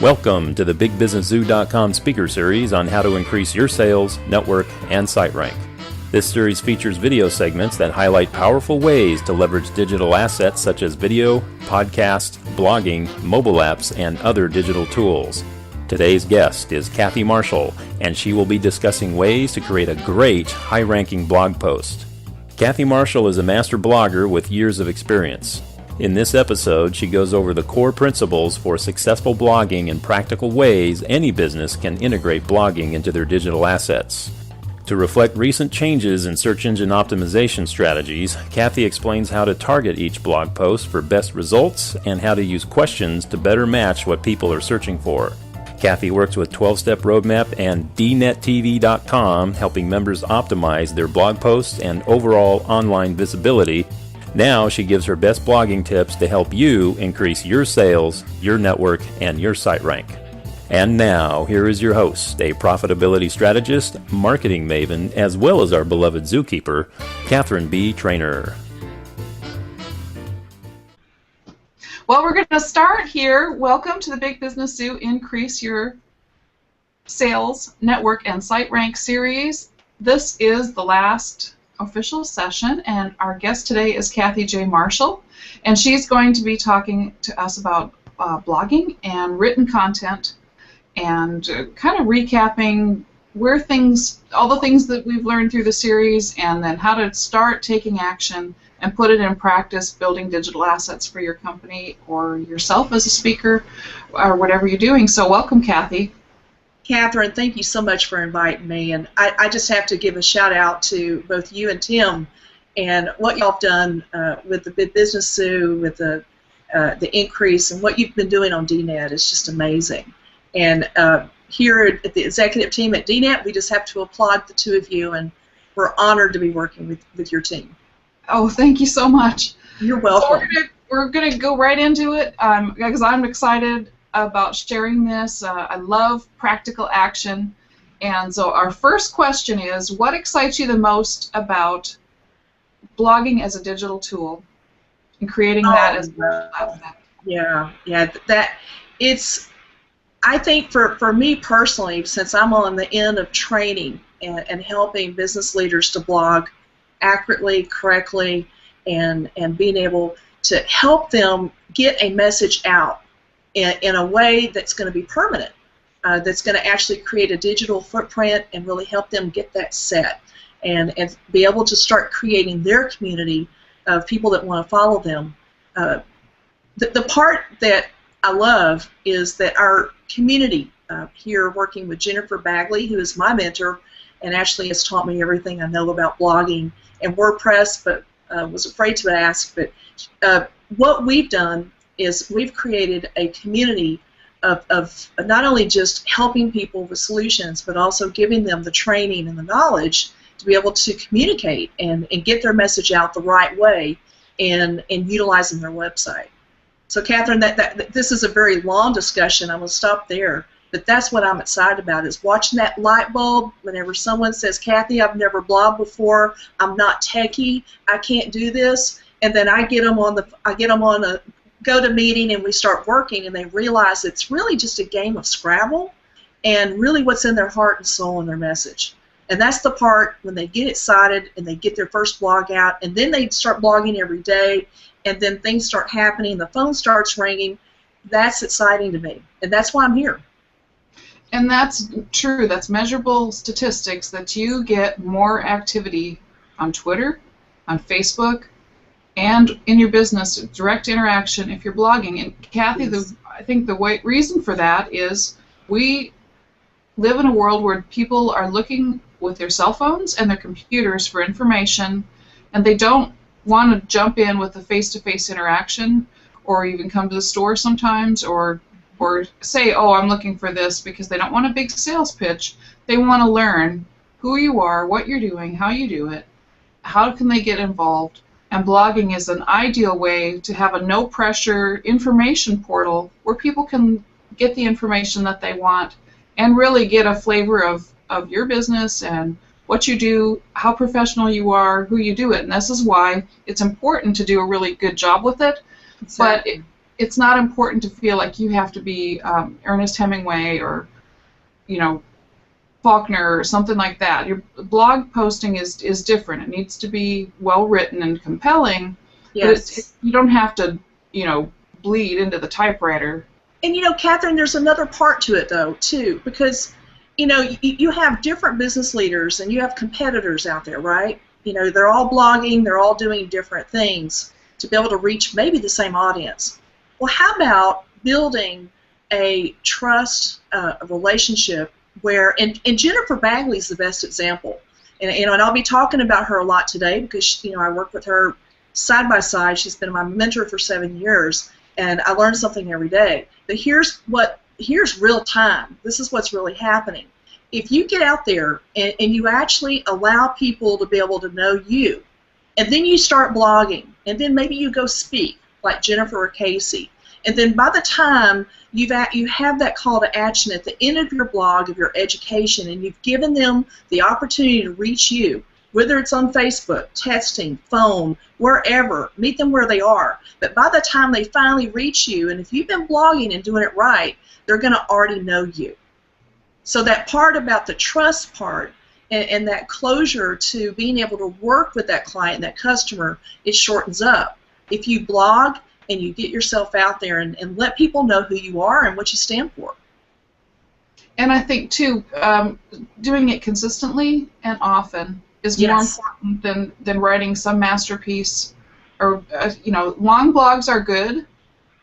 Welcome to the BigBusinessZoo.com speaker series on how to increase your sales, network, and site rank. This series features video segments that highlight powerful ways to leverage digital assets such as video, podcast, blogging, mobile apps, and other digital tools. Today's guest is Kathy Marshall, and she will be discussing ways to create a great, high-ranking blog post. Kathy Marshall is a master blogger with years of experience. In this episode, she goes over the core principles for successful blogging and practical ways any business can integrate blogging into their digital assets. To reflect recent changes in search engine optimization strategies, Kathy explains how to target each blog post for best results and how to use questions to better match what people are searching for. Kathy works with 12-Step Roadmap and DNetTV.com, helping members optimize their blog posts and overall online visibility. Now she gives her best blogging tips to help you increase your sales, your network, and your site rank. And now, here is your host, a profitability strategist, marketing maven, as well as our beloved zookeeper, Catherine B. Trainer. Well, we're going to start here. Welcome to the Big Business Zoo Increase Your Sales, Network, and Site Rank series. This is the last official session, and our guest today is Kathy J. Marshall, and she's going to be talking to us about blogging and written content and kind of recapping all the things that we've learned through the series, and then how to start taking action and put it in practice, building digital assets for your company or yourself as a speaker or whatever you're doing. So welcome, Kathy. Catherine, thank you so much for inviting me, and I just have to give a shout out to both you and Tim and what y'all have done with the Big Business Zoo, with the increase, and what you've been doing on DNet is just amazing. And here at the executive team at DNet, we just have to applaud the two of you, and we're honored to be working with your team. Oh, thank you so much. You're welcome. So we're gonna go right into it because I'm excited about sharing this. I love practical action, and so our first question is, what excites you the most about blogging as a digital tool and creating that as a platform? Yeah, that it's. I think for me personally, since I'm on the end of training and helping business leaders to blog accurately, correctly, and being able to help them get a message out in a way that's going to be permanent, that's going to actually create a digital footprint and really help them get that set and be able to start creating their community of people that want to follow them. The part that I love is that our community here, working with Jennifer Bagley, who is my mentor and actually has taught me everything I know about blogging and WordPress, but was afraid to ask. But what we've done is we've created a community of not only just helping people with solutions, but also giving them the training and the knowledge to be able to communicate and get their message out the right way and utilizing their website. So, Catherine, this is a very long discussion. I'm going to stop there. But that's what I'm excited about, is watching that light bulb whenever someone says, Kathy, I've never blogged before, I'm not techie, I can't do this, and then I get them on a go-to-meeting and we start working, and they realize it's really just a game of Scrabble and really what's in their heart and soul and their message. And that's the part when they get excited and they get their first blog out, and then they start blogging every day, and then things start happening, the phone starts ringing. That's exciting to me, and that's why I'm here. And that's true. That's measurable statistics that you get more activity on Twitter, on Facebook, and in your business, direct interaction if you're blogging. And Kathy, Yes. I think the reason for that is we live in a world where people are looking with their cell phones and their computers for information, and they don't want to jump in with a face-to-face interaction or even come to the store sometimes or say, oh, I'm looking for this, because they don't want a big sales pitch. They want to learn who you are, what you're doing, how you do it, how can they get involved. And blogging is an ideal way to have a no-pressure information portal where people can get the information that they want and really get a flavor of your business and what you do, how professional you are, who you do it. And this is why it's important to do a really good job with it. Exactly. But it's not important to feel like you have to be Ernest Hemingway or, Faulkner or something like that. Your blog posting is different. It needs to be well written and compelling. Yes. But you don't have to, bleed into the typewriter. And Catherine, there's another part to it though too, because you have different business leaders and you have competitors out there, right? They're all blogging, they're all doing different things to be able to reach maybe the same audience. Well, how about building a trust relationship where, and Jennifer Bagley is the best example, and I'll be talking about her a lot today because I work with her side by side. She's been my mentor for 7 years, and I learn something every day. But here's real time. This is what's really happening. If you get out there and you actually allow people to be able to know you, and then you start blogging, and then maybe you go speak, like Jennifer or Casey, and then by the time you have that call to action at the end of your blog, of your education, and you've given them the opportunity to reach you, whether it's on Facebook, texting, phone, wherever, meet them where they are. But by the time they finally reach you, and if you've been blogging and doing it right, they're going to already know you. So that part about the trust part and that closure to being able to work with that client, that customer, it shortens up. If you blog and you get yourself out there and let people know who you are and what you stand for. And I think, too, doing it consistently and often is more important than writing some masterpiece. Or long blogs are good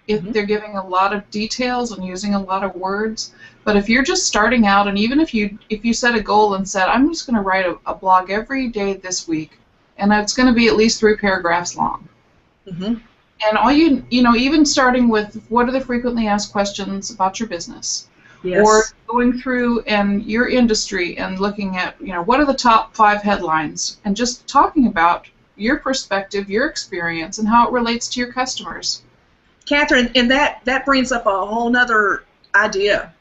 if they're giving a lot of details and using a lot of words. But if you're just starting out, and even if you set a goal and said, I'm just going to write a blog every day this week, and it's going to be at least 3 paragraphs long. And all even starting with what are the frequently asked questions about your business, or going through and your industry and looking at what are the top 5 headlines, and just talking about your perspective, your experience, and how it relates to your customers. Catherine, and that brings up a whole nother idea,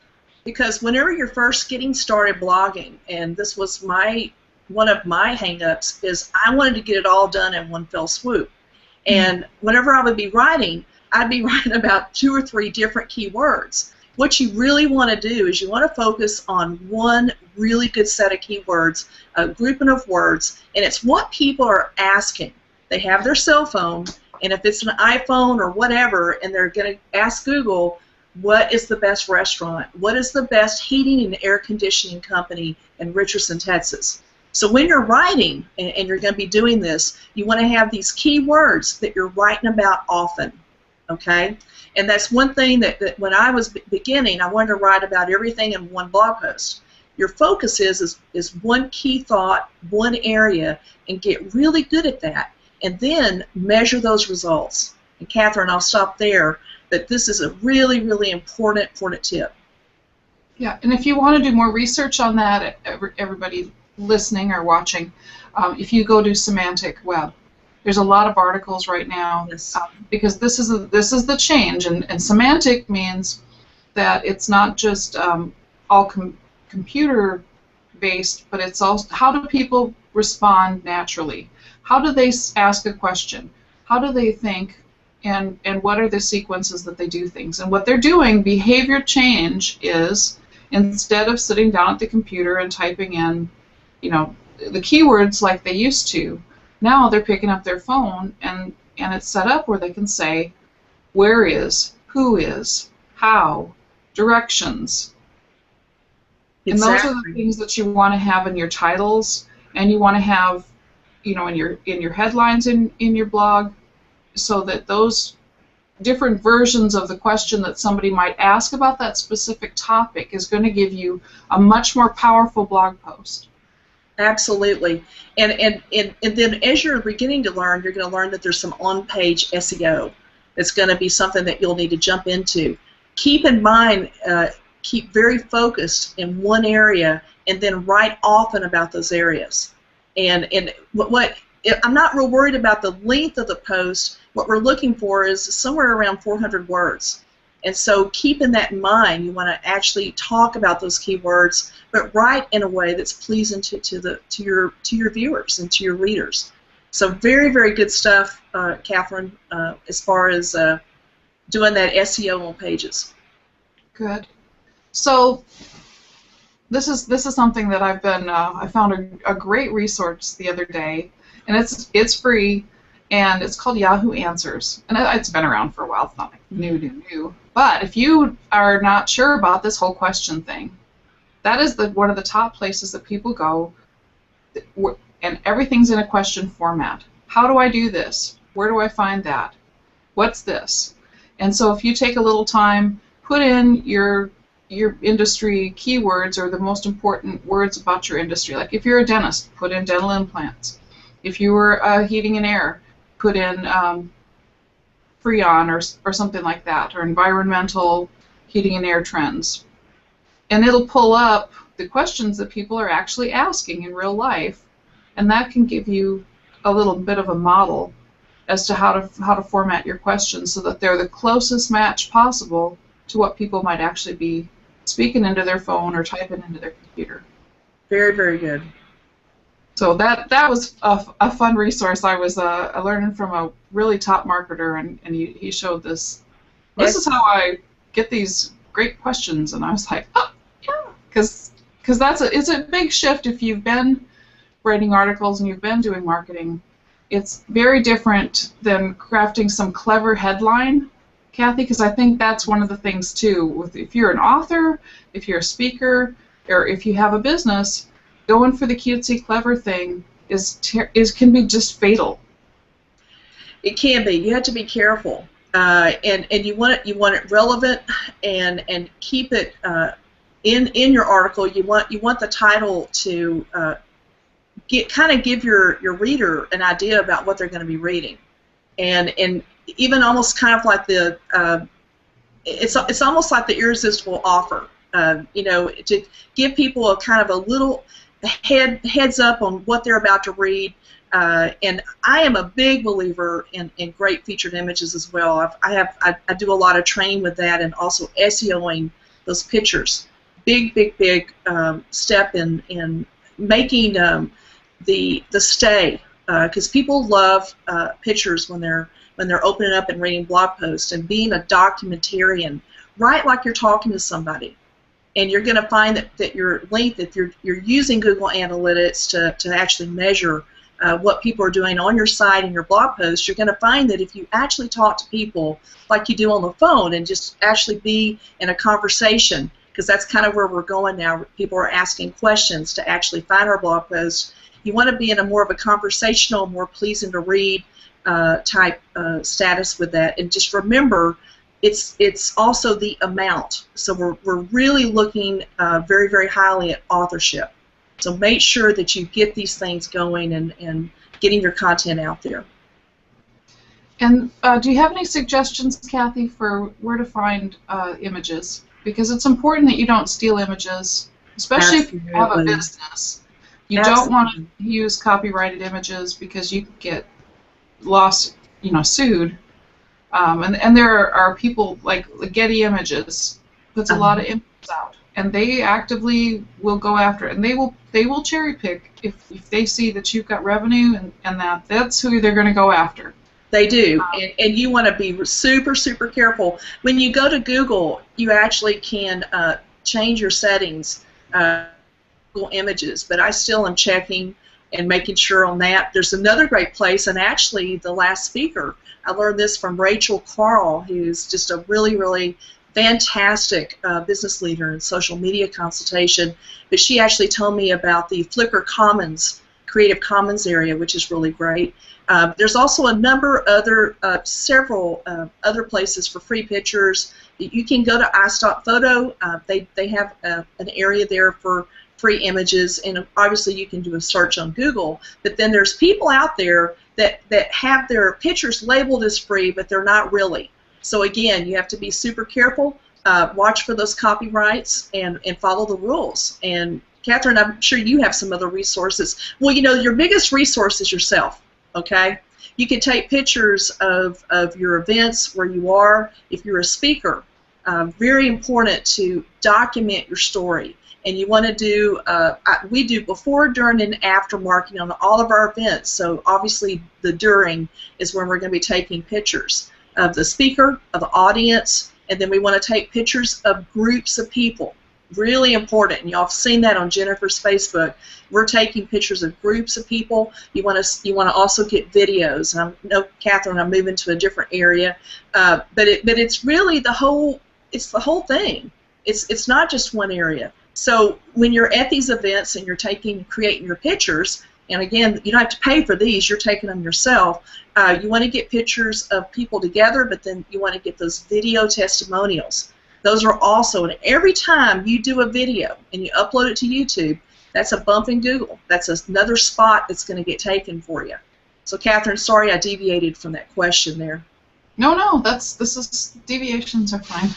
because whenever you're first getting started blogging, and this was one of my hang-ups, is I wanted to get it all done in one fell swoop. And whenever I would be writing, I'd be writing about 2 or 3 different keywords. What you really want to do is you want to focus on one really good set of keywords, a grouping of words, and it's what people are asking. They have their cell phone, and if it's an iPhone or whatever, and they're going to ask Google, what is the best restaurant? What is the best heating and air conditioning company in Richardson, Texas? So when you're writing, and you're going to be doing this, you want to have these keywords that you're writing about often, okay? And that's one thing that when I was beginning, I wanted to write about everything in one blog post. Your focus is one key thought, one area, and get really good at that, and then measure those results. And Catherine, I'll stop there, but this is a really, really important tip. Yeah, and if you want to do more research on that, everybody listening or watching, if you go to Semantic Web, there's a lot of articles right now, because this is the change, and semantic means that it's not just all computer based, but it's also how do people respond naturally? How do they ask a question? How do they think? And what are the sequences that they do things? And what they're doing, behavior change, is instead of sitting down at the computer and typing in the keywords like they used to, now they're picking up their phone, and it's set up where they can say where is, who is, how, directions. Exactly. And those are the things that you want to have in your titles, and you want to have in your headlines in your blog, so that those different versions of the question that somebody might ask about that specific topic is going to give you a much more powerful blog post. Absolutely. And then as you're beginning to learn, you're going to learn that there's some on-page SEO. It's going to be something that you'll need to jump into. Keep in mind, keep very focused in one area, and then write often about those areas. And I'm not real worried about the length of the post. What we're looking for is somewhere around 400 words. And so keeping that in mind, you want to actually talk about those keywords, but write in a way that's pleasing to your viewers and to your readers. So very, very good stuff, Catherine, as far as doing that SEO on pages. Good. So this is something that I've been I found a great resource the other day, and it's free, and it's called Yahoo Answers, and it's been around for a while. It's not like new. But if you are not sure about this whole question thing, that is one of the top places that people go, and everything's in a question format. How do I do this? Where do I find that? What's this? And so if you take a little time, put in your industry keywords or the most important words about your industry. Like if you're a dentist, put in dental implants. If you were heating and air, put in Freon or something like that, or environmental heating and air trends. And it'll pull up the questions that people are actually asking in real life, and that can give you a little bit of a model as to how to format your questions so that they're the closest match possible to what people might actually be speaking into their phone or typing into their computer. Very, very good. So that was a fun resource. I was learning from a really top marketer, and he showed this. This is how I get these great questions, and I was like, oh, yeah, because it's a big shift if you've been writing articles and you've been doing marketing. It's very different than crafting some clever headline, Kathy, because I think that's one of the things too. If you're an author, if you're a speaker, or if you have a business, going for the cutesy clever thing can be just fatal. It can be. You have to be careful, and you want it relevant, and keep it in your article. You want the title to give your reader an idea about what they're going to be reading, and even almost kind of like it's almost like the irresistible offer. To give people a kind of a little heads up on what they're about to read. And I am a big believer in great featured images as well. I do a lot of training with that, and also SEOing those pictures. Big step in making the stay, because people love pictures when they're opening up and reading blog posts, and being a documentarian. Write like you're talking to somebody. And you're going to find that your link, that you're using Google Analytics to actually measure what people are doing on your site and your blog posts. You're going to find that if you actually talk to people like you do on the phone and just actually be in a conversation, because that's kind of where we're going now. People are asking questions to actually find our blog posts. You want to be in a more of a conversational, more pleasing to read type status with that. And just remember, it's also the amount. So we're really looking very, very highly at authorship. So make sure that you get these things going and getting your content out there. And do you have any suggestions, Kathy, for where to find images? Because it's important that you don't steal images, especially if you have a business. You don't want to use copyrighted images because you get sued. And there are people like Getty Images puts a lot of images out, and they actively will go after it, and they will cherry pick if they see that you've got revenue and that's who they're going to go after. They do, and you want to be super careful. When you go to Google, you actually can change your settings, Google Images, but I still am checking and making sure on that. There's another great place, and actually the last speaker, I learned this from Rachel Carl, who's just a really fantastic business leader in social media consultation, but she actually told me about the Flickr Commons, Creative Commons area, which is really great. There's also a number other, several other places for free pictures. You can go to iStock They have an area there for free images, and obviously you can do a search on Google, but then there's people out there that have their pictures labeled as free, but they're not really. So again, you have to be super careful, watch for those copyrights, and follow the rules. And Catherine, I'm sure you have some other resources. Well, your biggest resource is yourself, okay? You can take pictures of your events, where you are, if you're a speaker. Very important to document your story. And you want to do, we do before, during, and after marketing on all of our events. So obviously the during is when we're going to be taking pictures. of the speaker, of the audience, and then we want to take pictures of groups of people. Really important, and y'all have seen that on Jennifer's Facebook. We're taking pictures of groups of people. You want to also get videos. And I know, Catherine, I'm moving to a different area, but it's really the whole. It's the whole thing. It's not just one area. So when you're at these events and you're creating your pictures, and again, you don't have to pay for these. You're taking them yourself. You want to get pictures of people together, but then you want to get those video testimonials. Those are also, and every time you do a video and you upload it to YouTube, that's a bump in Google. That's another spot that's going to get taken for you. So, Catherine, sorry I deviated from that question there. No, deviations are fine.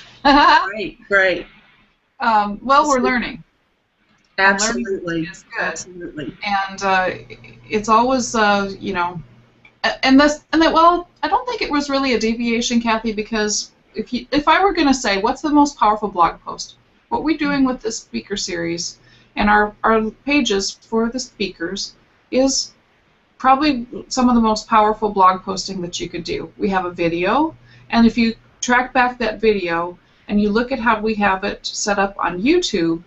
Great. Well, we're learning. Absolutely. Absolutely. And it's always, you know, well, I don't think it was really a deviation, Kathy, because if I were going to say what's the most powerful blog post, what we're doing with this speaker series and our pages for the speakers is probably some of the most powerful blog posting that you could do. We have a video, and if you track back that video and you look at how we have it set up on YouTube,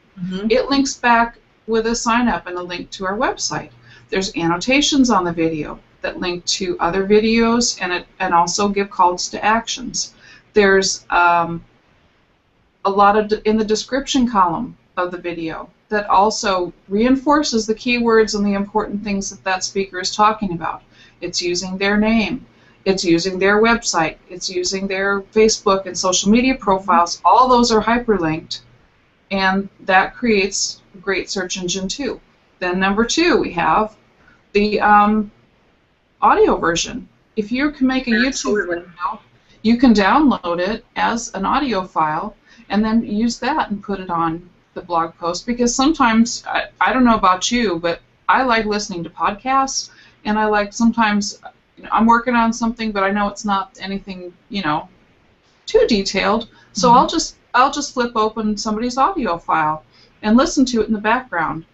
it links back with a sign up and a link to our website. There's annotations on the video that link to other videos and also give calls to actions. There's a lot in the description column of the video that also reinforces the keywords and the important things that speaker is talking about. It's using their name. It's using their website. It's using their Facebook and social media profiles. All those are hyperlinked, and that creates a great search engine too. Then number 2, we have the audio version. If you can make a YouTube video, you can download it as an audio file and then use that and put it on the blog post, because sometimes, I don't know about you, but I like listening to podcasts, and I like sometimes, you know, I'm working on something, but I know it's not anything, you know, too detailed, so I'll just flip open somebody's audio file and listen to it in the background,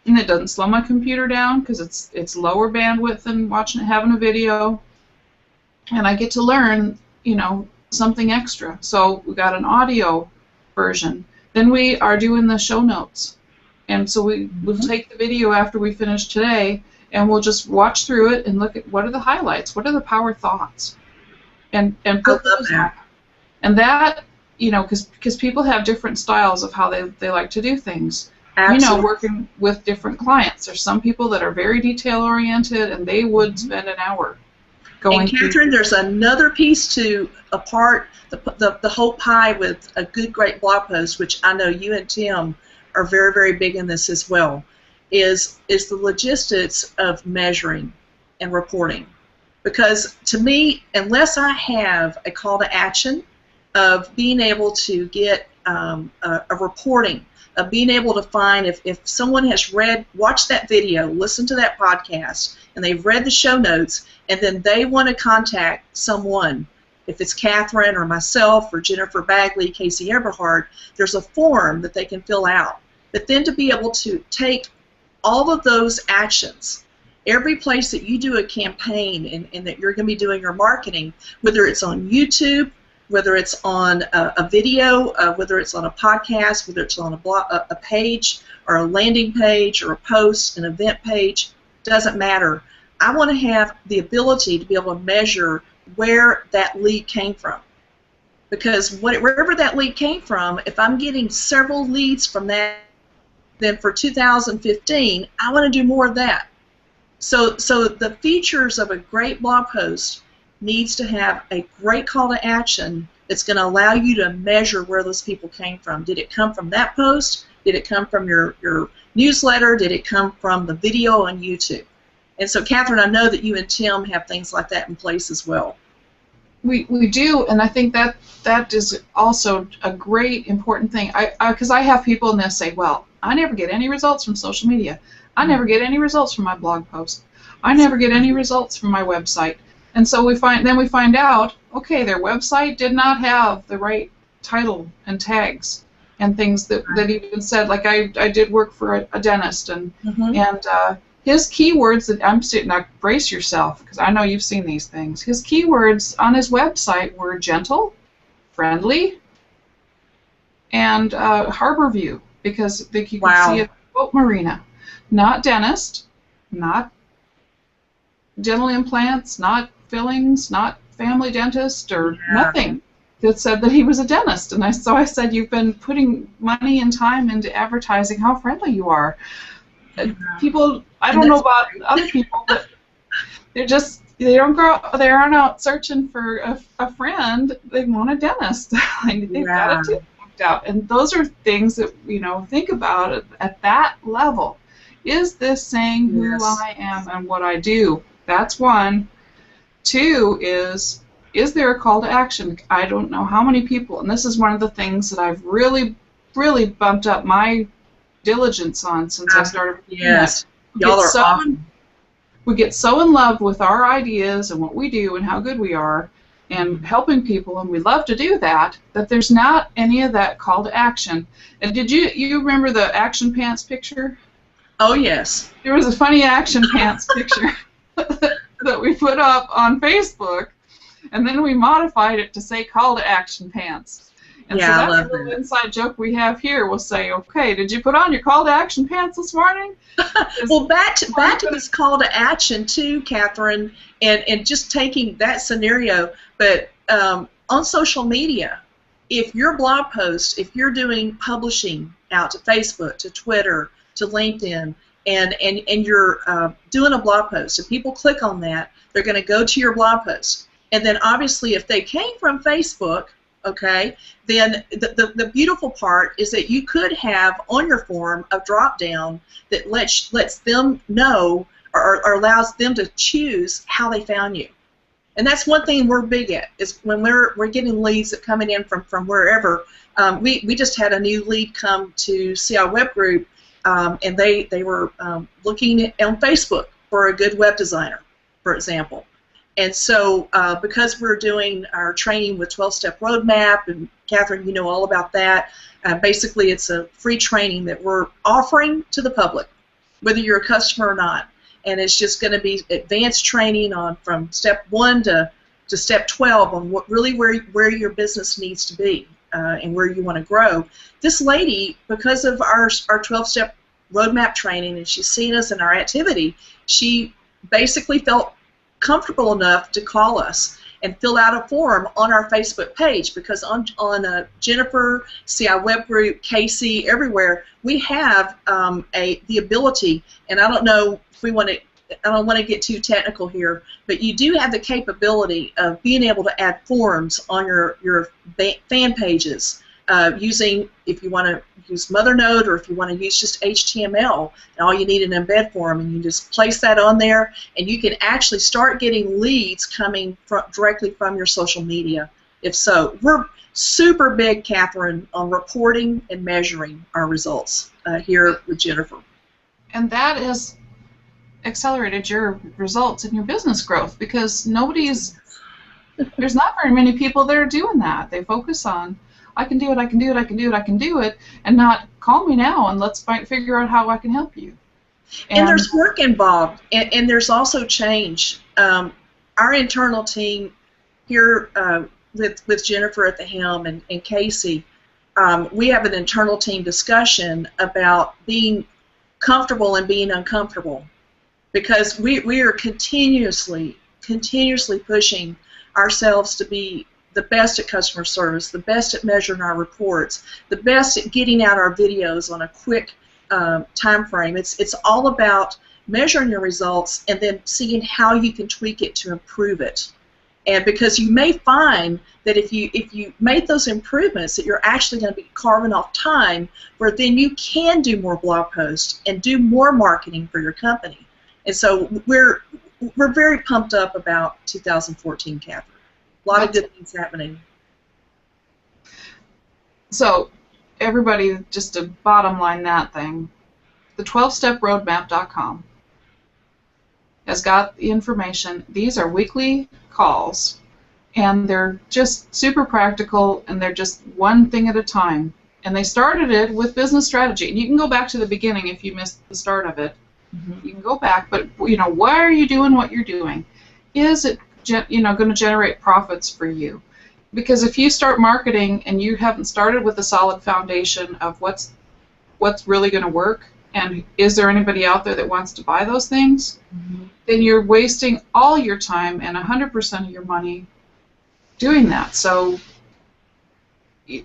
and it doesn't slow my computer down because it's lower bandwidth than having a video, and I get to learn, you know, something extra. So we got an audio version. Then we are doing the show notes, and so we'll take the video after we finish today, and we'll just watch through it and look at what are the highlights, what are the power thoughts, and put those on. And that, you know, because people have different styles of how they like to do things. Absolutely. You know, working with different clients. There's some people that are very detail-oriented, and they would spend an hour going and Catherine, there's another piece to the whole pie with a great blog post, which I know you and Tim are very, very big in this as well, is the logistics of measuring and reporting. Because to me, unless I have a call to action of being able to get a reporting, of being able to find if someone has watched that video, listened to that podcast, and they've read the show notes, and then they want to contact someone, if it's Catherine or myself or Jennifer Bagley, Casey Eberhard, there's a form that they can fill out. But then to be able to take all of those actions, every place that you do a campaign and that you're going to be doing your marketing, whether it's on YouTube, whether it's on a video, whether it's on a podcast, whether it's on a page or a landing page or a post, an event page, doesn't matter. I want to have the ability to be able to measure where that lead came from. Because wherever that lead came from, if I'm getting several leads from that, then for 2015, I want to do more of that. So the features of a great blog post needs to have a great call to action that's going to allow you to measure where those people came from. Did it come from that post? Did it come from your newsletter? Did it come from the video on YouTube? And so, Catherine, I know that you and Tim have things like that in place as well. We do, and I think that is also a great important thing. Because I have people and they'll say, well, I never get any results from social media. I never get any results from my blog post. I never get any results from my website. And so we find out, okay, their website did not have the right title and tags and things that even said, like I did work for a dentist, and his keywords that I'm sitting, now brace yourself because I know you've seen these things. His keywords on his website were gentle, friendly, and harbor view, because you could see a boat marina. Not dentist, not dental implants, not fillings, not family dentist, or nothing that said that he was a dentist. And so I said, you've been putting money and time into advertising how friendly you are. People, I don't know about other people, but they aren't out searching for a friend. They want a dentist. They've got it too worked out. And those are things that, think about at that level. Is this saying who I am and what I do? That's one. Two is there a call to action? I don't know how many people, and this is one of the things that I've really, really bumped up my diligence on since I started. Yes, y'all are awesome. We get so in love with our ideas and what we do and how good we are and helping people, and we love to do that, that there's not any of that call to action. And did you remember the Action Pants picture? Oh, yes. There was a funny Action Pants picture that we put up on Facebook, and then we modified it to say call to action pants. And so that's a little inside joke we have here. We'll say, okay, did you put on your call to action pants this morning? Well, back to this call to action too, Catherine, and just taking that scenario, but on social media, if your blog post, if you're doing publishing out to Facebook, to Twitter, to LinkedIn, and you're doing a blog post, and people click on that, they're going to go to your blog post. And then obviously if they came from Facebook, okay, then the beautiful part is that you could have on your form a drop-down that lets them know or allows them to choose how they found you. And that's one thing we're big at, is when we're getting leads that coming in from wherever. We just had a new lead come to CI Web Group, and they were looking on Facebook for a good web designer, for example. And so because we're doing our training with 12-Step Roadmap, and Catherine, you know all about that, basically it's a free training that we're offering to the public, whether you're a customer or not. And it's just going to be advanced training on from step 1 to step 12 on where your business needs to be and where you want to grow. This lady, because of our 12-Step Roadmap training, and she's seen us in our activity, she basically felt comfortable enough to call us and fill out a form on our Facebook page, because on Jennifer, CI Web Group, Casey, everywhere, we have the ability, and I don't know if we want to, I don't want to get too technical here, but you do have the capability of being able to add forms on your fan pages using, if you want to use Mothernode or if you want to use just HTML, and all you need an embed form, and you just place that on there, and you can actually start getting leads coming directly from your social media. If so, we're super big, Catherine, on reporting and measuring our results here with Jennifer. And that has accelerated your results and your business growth, because there's not very many people that are doing that. They focus on, I can do it, I can do it, I can do it, I can do it, and not call me now and let's figure out how I can help you. And there's work involved, and there's also change. Our internal team here with Jennifer at the helm and Casey, we have an internal team discussion about being comfortable and being uncomfortable, because we are continuously pushing ourselves to be the best at customer service, the best at measuring our reports, the best at getting out our videos on a quick time frame. It's all about measuring your results and then seeing how you can tweak it to improve it. And because you may find that if you made those improvements, that you're actually going to be carving off time where then you can do more blog posts and do more marketing for your company. And so we're very pumped up about 2014, Catherine. A lot of good things happening. So, everybody, just to bottom line that thing, the 12steproadmap.com has got the information. These are weekly calls, and they're just super practical, and they're just one thing at a time. And they started it with business strategy. And you can go back to the beginning if you missed the start of it. You can go back, but why are you doing what you're doing? Is it going to generate profits for you? Because if you start marketing and you haven't started with a solid foundation of what's really going to work, and is there anybody out there that wants to buy those things, then you're wasting all your time and 100% of your money doing that. So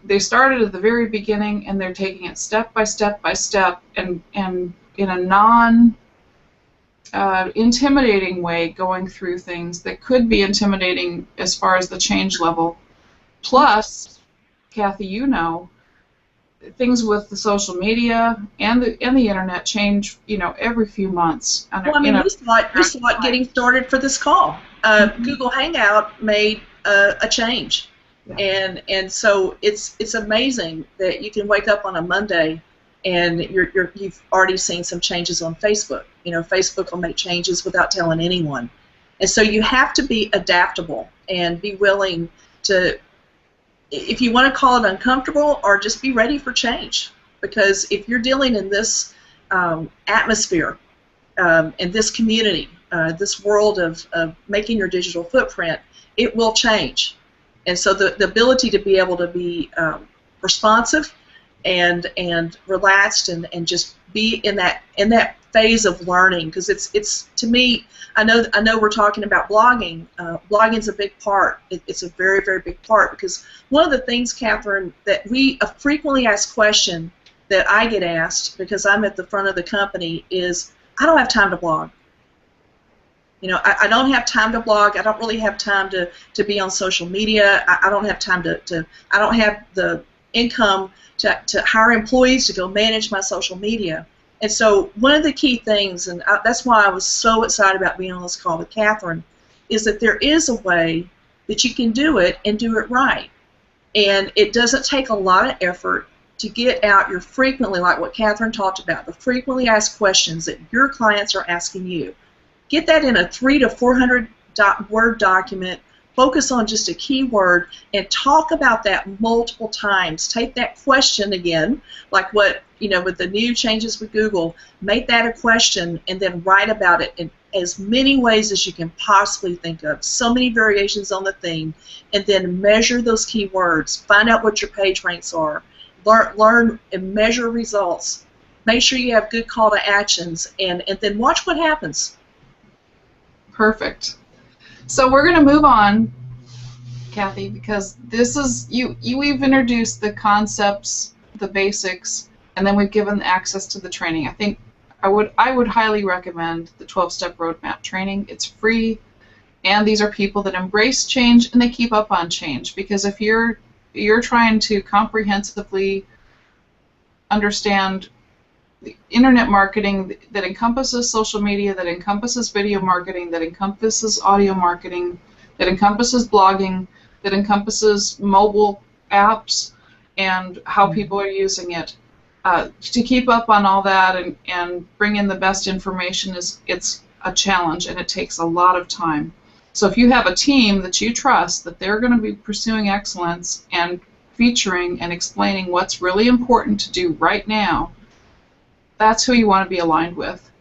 they started at the very beginning, and they're taking it step by step by step, and in a non-intimidating way, going through things that could be intimidating as far as the change level. Plus, Kathy, things with the social media and the internet change, every few months. Well, I mean, we saw it getting started for this call. Google Hangout made a change. Yeah. And so it's amazing that you can wake up on a Monday and you've already seen some changes on Facebook. Facebook will make changes without telling anyone. And so you have to be adaptable and be willing to, if you want to call it uncomfortable, or just be ready for change. Because if you're dealing in this atmosphere, in this community, this world of making your digital footprint, it will change. And so the ability to be able to be responsive and relaxed and just be in that phase of learning, because it's to me, I know we're talking about blogging. Blogging's a big part. It's a very, very big part, because one of the things, Catherine, that a frequently asked question that I get asked, because I'm at the front of the company, is I don't have time to blog. I don't have time to blog. I don't really have time to be on social media. I don't have time I don't have the income to hire employees to go manage my social media. And so one of the key things, and that's why I was so excited about being on this call with Catherine, is that there is a way that you can do it and do it right. And it doesn't take a lot of effort to get out your frequently, like what Catherine talked about, the frequently asked questions that your clients are asking you. Get that in a 300 to 400 word document. Focus on just a keyword and talk about that multiple times. Take that question again, like what, with the new changes with Google, make that a question and then write about it in as many ways as you can possibly think of. So many variations on the theme, and then measure those keywords. Find out what your page ranks are. Learn and measure results. Make sure you have good call to actions, and then watch what happens. Perfect. So we're going to move on, Kathy, because this is we've introduced the concepts, the basics, and then we've given access to the training. I think I would highly recommend the 12-step roadmap training. It's free, and these are people that embrace change and they keep up on change, because if you're trying to comprehensively understand the internet marketing that encompasses social media, that encompasses video marketing, that encompasses audio marketing, that encompasses blogging, that encompasses mobile apps and how people are using it. To keep up on all that and bring in the best information it's a challenge, and it takes a lot of time. So if you have a team that you trust, that they're going to be pursuing excellence and featuring and explaining what's really important to do right now, that's who you want to be aligned with.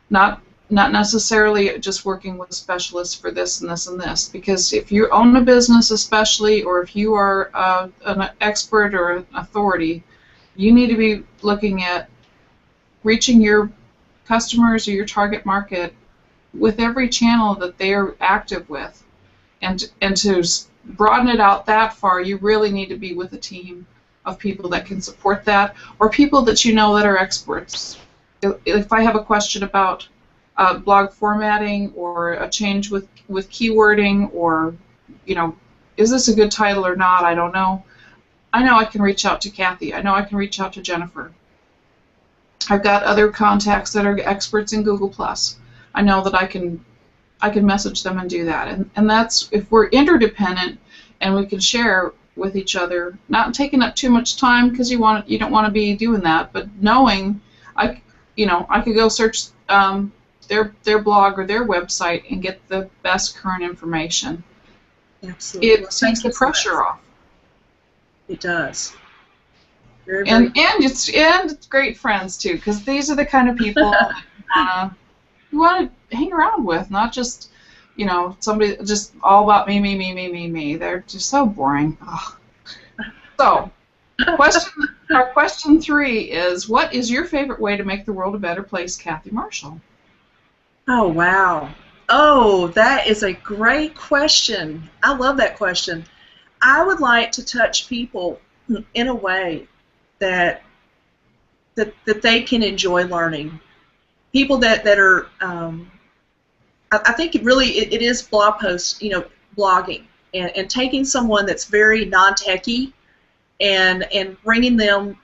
Not necessarily just working with specialists for this and this and this, because if you own a business especially, or if you are an expert or an authority, you need to be looking at reaching your customers or your target market with every channel that they are active with. And to broaden it out that far, you really need to be with a team of people that can support that, or people that you know that are experts. If I have a question about blog formatting, or a change with keywording, or is this a good title or not, I don't know. I know I can reach out to Kathy. I know I can reach out to Jennifer. I've got other contacts that are experts in Google+. I know that I can message them and do that. And that's if we're interdependent and we can share with each other, not taking up too much time, because you don't want to be doing that, but knowing I could go search their blog or their website and get the best current information. Absolutely. It takes the pressure off. It does. Very, and it's great friends too, because these are the kind of people that you want to hang around with, not just somebody just all about me. They're just so boring. Ugh. So, our question 3 is, what is your favorite way to make the world a better place, Kathy Marshall? Oh, wow. Oh, that is a great question. I love that question. I would like to touch people in a way that they can enjoy learning. People that are, I think it is blog posts, blogging, and taking someone that's very non-techy and bringing them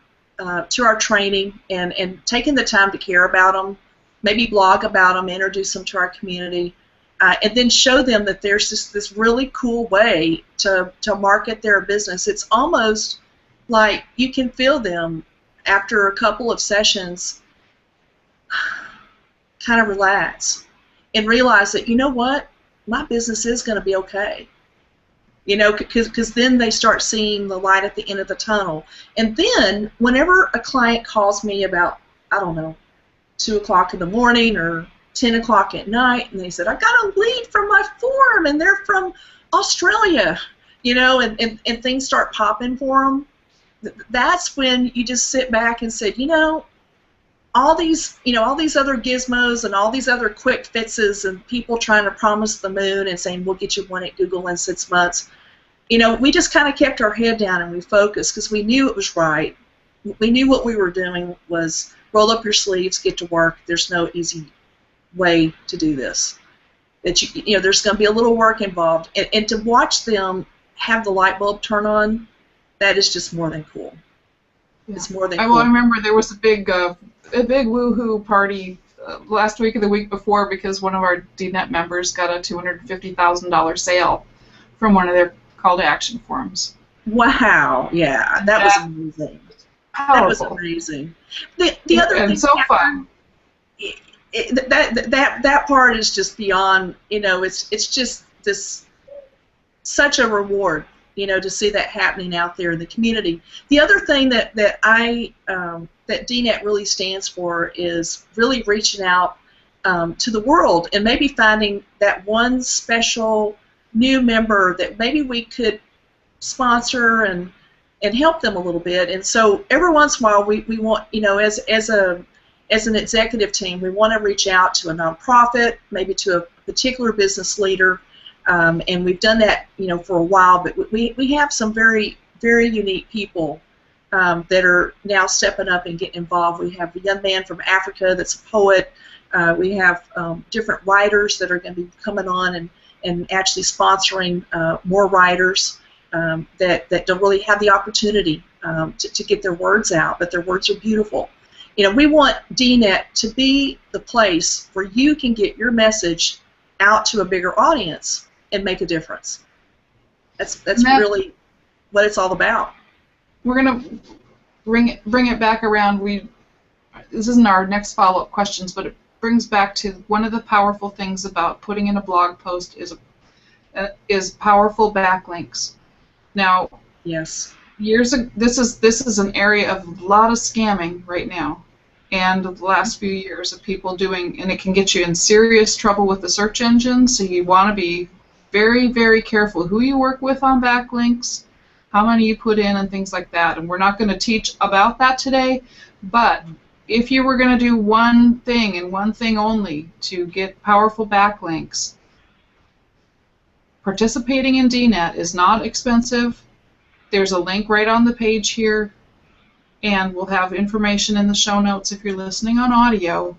to our training and taking the time to care about them, maybe blog about them, introduce them to our community, and then show them that there's this really cool way to market their business. It's almost like you can feel them after a couple of sessions kind of relax and realize that, you know what, my business is going to be okay. Because then they start seeing the light at the end of the tunnel. And then whenever a client calls me about, I don't know, 2 o'clock in the morning or 10 o'clock at night, and they said, I got a lead from my forum, and they're from Australia, and things start popping for them, that's when you just sit back and say, all these other gizmos and all these other quick fixes and people trying to promise the moon and saying we'll get you one at Google in 6 months. We just kind of kept our head down and we focused because we knew it was right. We knew what we were doing was roll up your sleeves, get to work. There's no easy way to do this. There's going to be a little work involved, and to watch them have the light bulb turn on, that is just more than cool. Yeah. It's more than cool. I remember there was a big woohoo party last week or the week before because one of our DNet members got a $250,000 sale from one of their call to action forums. Wow! Yeah, that was amazing. Powerful. That was amazing. The other thing, so fun. That part is just beyond. It's just this such a reward. To see that happening out there in the community. The other thing that DNet really stands for is really reaching out to the world and maybe finding that one special new member that maybe we could sponsor and help them a little bit. And so every once in a while we want, as an executive team, we want to reach out to a nonprofit, maybe to a particular business leader. And we've done that, for a while, but we have some very, very unique people that are now stepping up and getting involved. We have a young man from Africa that's a poet. We have different writers that are going to be coming on and actually sponsoring more writers that don't really have the opportunity to get their words out, but their words are beautiful. We want DNet to be the place where you can get your message out to a bigger audience and make a difference. That's really what it's all about. We're gonna bring it back around. This isn't our next follow-up questions, but it brings back to one of the powerful things about putting in a blog post is powerful backlinks. Now, yes, this is an area of a lot of scamming right now, and the last few years of people doing, and it can get you in serious trouble with the search engine. So you want to be very, very careful who you work with on backlinks, how many you put in, and things like that. And we're not going to teach about that today, but if you were going to do one thing and one thing only to get powerful backlinks, participating in DNet is not expensive. There's a link right on the page here, and we'll have information in the show notes if you're listening on audio.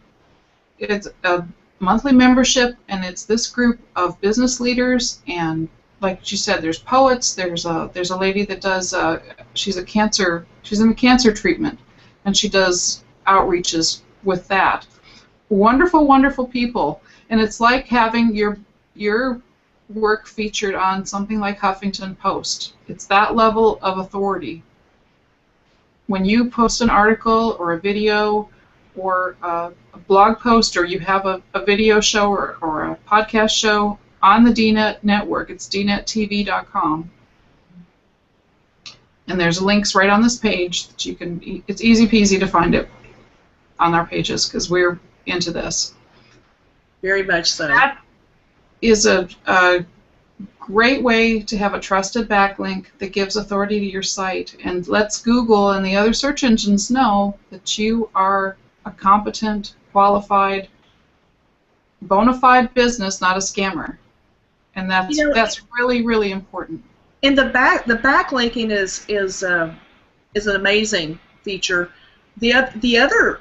It's a monthly membership, and it's this group of business leaders, and like you said, there's poets. There's a lady that does she's in cancer treatment, and she does outreaches with that. Wonderful, wonderful people, and it's like having your work featured on something like Huffington Post. It's that level of authority. When you post an article or a video or a blog post, or you have a video show or a podcast show on the DNet network, it's dnettv.com, And there's links right on this page that you can, it's easy peasy to find it on our pages because we're into this. Very much so. That is a great way to have a trusted backlink that gives authority to your site and lets Google and the other search engines know that you are a competent, qualified, bona fide business, not a scammer. And that's really, really important. And the backlinking is an amazing feature. The other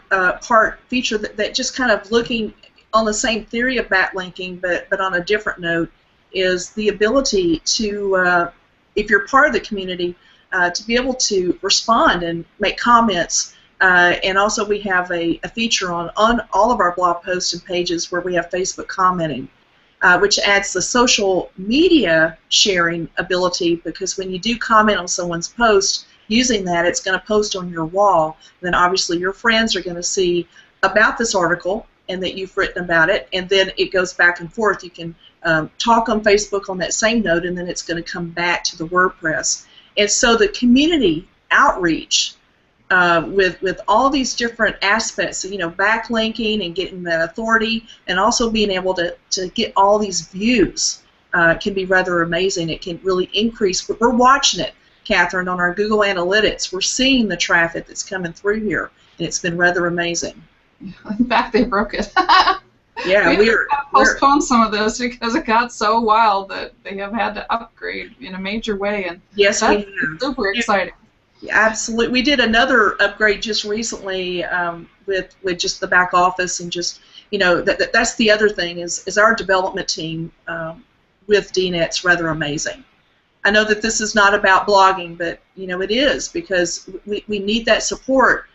feature that just kind of looking on the same theory of backlinking, but on a different note, is the ability to, if you're part of the community, to be able to respond and make comments. And also we have a feature on all of our blog posts and pages where we have Facebook commenting, which adds the social media sharing ability, because when you do comment on someone's post, using that, it's going to post on your wall. And then obviously your friends are going to see about this article and that you've written about it, and then it goes back and forth. You can talk on Facebook on that same note, and then it's going to come back to the WordPress. And so the community outreach with all these different aspects, backlinking and getting that authority, and also being able to get all these views can be rather amazing. It can really increase, but we're watching it, Catherine, on our Google Analytics. We're seeing the traffic that's coming through here, and it's been rather amazing. In fact, they broke it. Yeah, we're postponed some of this because it got so wild that they have had to upgrade in a major way, and yes, that's super exciting. Yeah, absolutely. We did another upgrade just recently with just the back office, and just that's the other thing is our development team with DNet's rather amazing. I know that this is not about blogging, but it is, because we need that support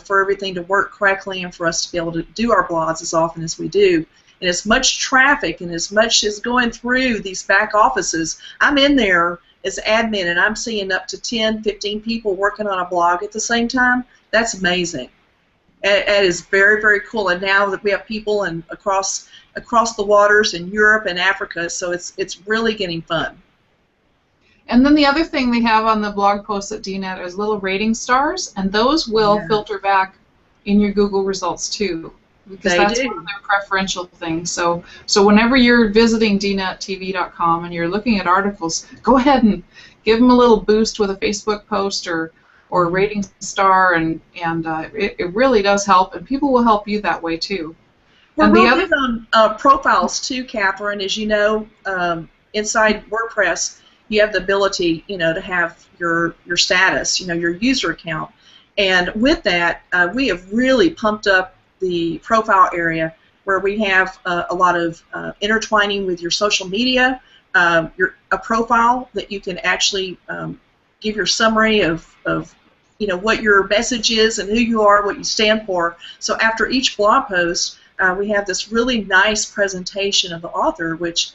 for everything to work correctly and for us to be able to do our blogs as often as we do. And as much traffic and as much as going through these back offices, I'm in there as admin and I'm seeing up to 10, 15 people working on a blog at the same time. That's amazing. It is very, very cool. And now that we have people across the waters in Europe and Africa, so it's really getting fun. And then the other thing they have on the blog posts at DNet is little rating stars, and those will filter back in your Google results too, because that's one of their preferential things. So whenever you're visiting dnettv.com and you're looking at articles, go ahead and give them a little boost with a Facebook post or a rating star, and it really does help, and people will help you that way too. We're real big on profiles too, Catherine. As you know, inside WordPress, you have the ability, to have your status, your user account, and with that, we have really pumped up the profile area where we have a lot of intertwining with your social media, a profile that you can actually give your summary of what your message is and who you are, what you stand for. So after each blog post, we have this really nice presentation of the author, which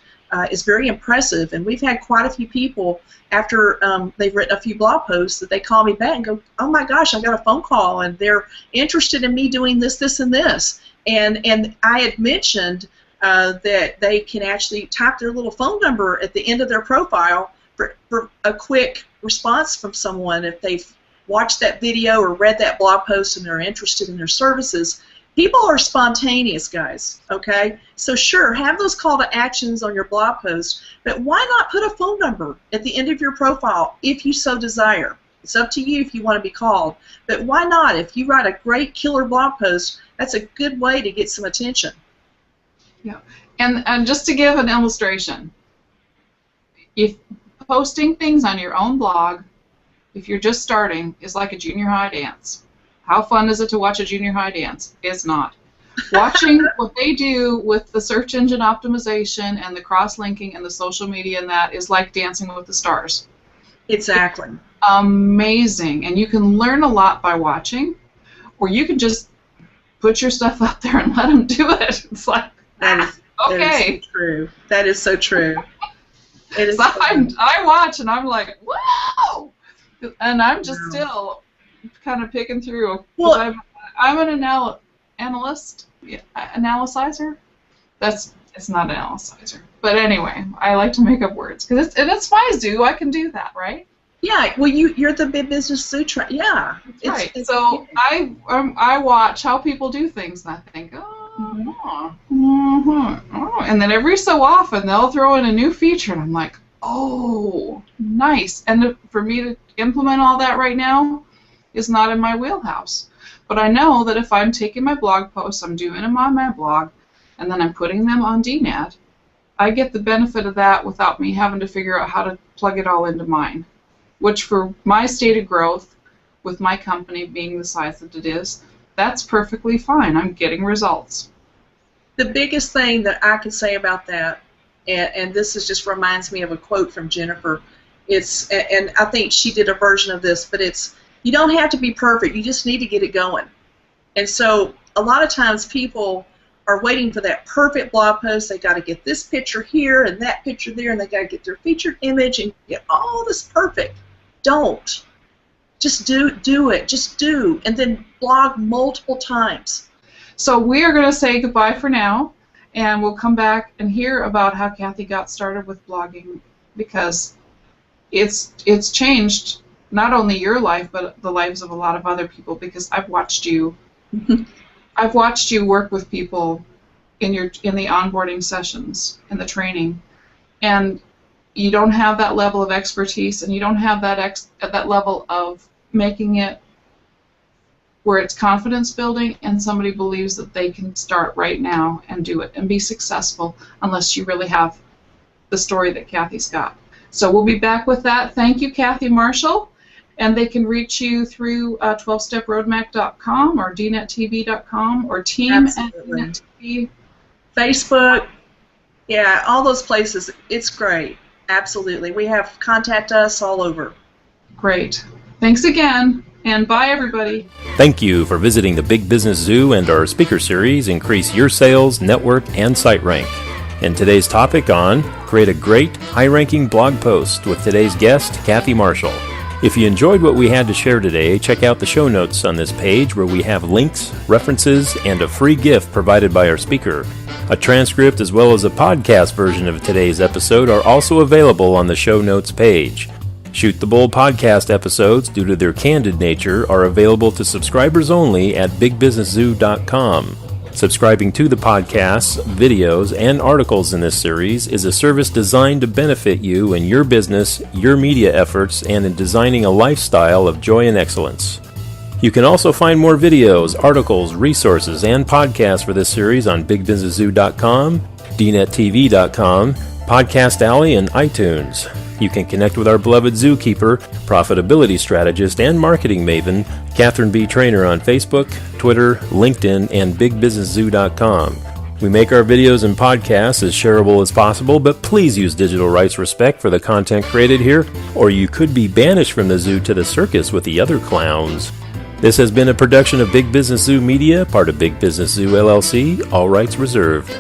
is very impressive, and we've had quite a few people after they've written a few blog posts that they call me back and go, oh my gosh, I got a phone call and they're interested in me doing this, this, and this. And I had mentioned that they can actually type their little phone number at the end of their profile for a quick response from someone if they've watched that video or read that blog post and they're interested in their services. People are spontaneous, guys, okay? So sure, have those call to actions on your blog post, but why not put a phone number at the end of your profile if you so desire? It's up to you if you want to be called, but why not? If you write a great killer blog post, that's a good way to get some attention. Yeah, and just to give an illustration, if posting things on your own blog, if you're just starting, is like a junior high dance. How fun is it to watch a junior high dance? It's not. Watching what they do with the search engine optimization and the cross-linking and the social media and that is like Dancing with the Stars. Exactly. It's amazing. And you can learn a lot by watching, or you can just put your stuff out there and let them do it. It's like, okay. That is so true. That is so true. It is. So I watch and I'm like, whoa! And I'm just still kind of picking through. Well, I'm an analyst, analysizer. It's not an analysizer, but anyway, I like to make up words because it's Faizu. I can do that, right? Yeah, well, you're the Big Business Zoo trainer. Yeah, Right. So I watch how people do things, and I think, and then every so often they'll throw in a new feature, and I'm like, oh, nice. And for me to implement all that right now is not in my wheelhouse. But I know that if I'm taking my blog posts, I'm doing them on my blog, and then I'm putting them on DNet, I get the benefit of that without me having to figure out how to plug it all into mine. Which for my state of growth, with my company being the size that it is, that's perfectly fine. I'm getting results. The biggest thing that I can say about that, and this just reminds me of a quote from Jennifer, and I think she did a version of this, but it's, you don't have to be perfect, you just need to get it going. And so a lot of times people are waiting for that perfect blog post. They got to get this picture here and that picture there, and they got to get their featured image and get all this perfect. Don't. Just do it. Just do. And then blog multiple times. So we are going to say goodbye for now, and we'll come back and hear about how Kathy got started with blogging, because it's changed not only your life but the lives of a lot of other people, because I've watched you work with people in the onboarding sessions, in the training, and you don't have that level of expertise, and you don't have that level of making it where it's confidence building and somebody believes that they can start right now and do it and be successful, unless you really have the story that Kathy's got. So we'll be back with that. Thank you, Kathy Marshall. And they can reach you through 12steproadmap.com or dnettv.com or team@dnettv. Facebook, yeah, all those places. It's great. Absolutely. We have contact us all over. Great. Thanks again, and bye, everybody. Thank you for visiting the Big Business Zoo and our speaker series, Increase Your Sales, Network, and Site Rank. In today's topic on Create a Great High-Ranking Blog Post with today's guest, Kathy Marshall. If you enjoyed what we had to share today, check out the show notes on this page where we have links, references, and a free gift provided by our speaker. A transcript as well as a podcast version of today's episode are also available on the show notes page. Shoot the Bull podcast episodes, due to their candid nature, are available to subscribers only at BigBusinessZoo.com. Subscribing to the podcasts, videos, and articles in this series is a service designed to benefit you in your business, your media efforts, and in designing a lifestyle of joy and excellence. You can also find more videos, articles, resources, and podcasts for this series on BigBusinessZoo.com, DNetTV.com, Podcast Alley, and iTunes. You can connect with our beloved zookeeper, profitability strategist, and marketing maven, Catherine B. Trainer, on Facebook, Twitter, LinkedIn, and BigBusinessZoo.com. We make our videos and podcasts as shareable as possible, but please use digital rights respect for the content created here, or you could be banished from the zoo to the circus with the other clowns. This has been a production of Big Business Zoo Media, part of Big Business Zoo LLC, all rights reserved.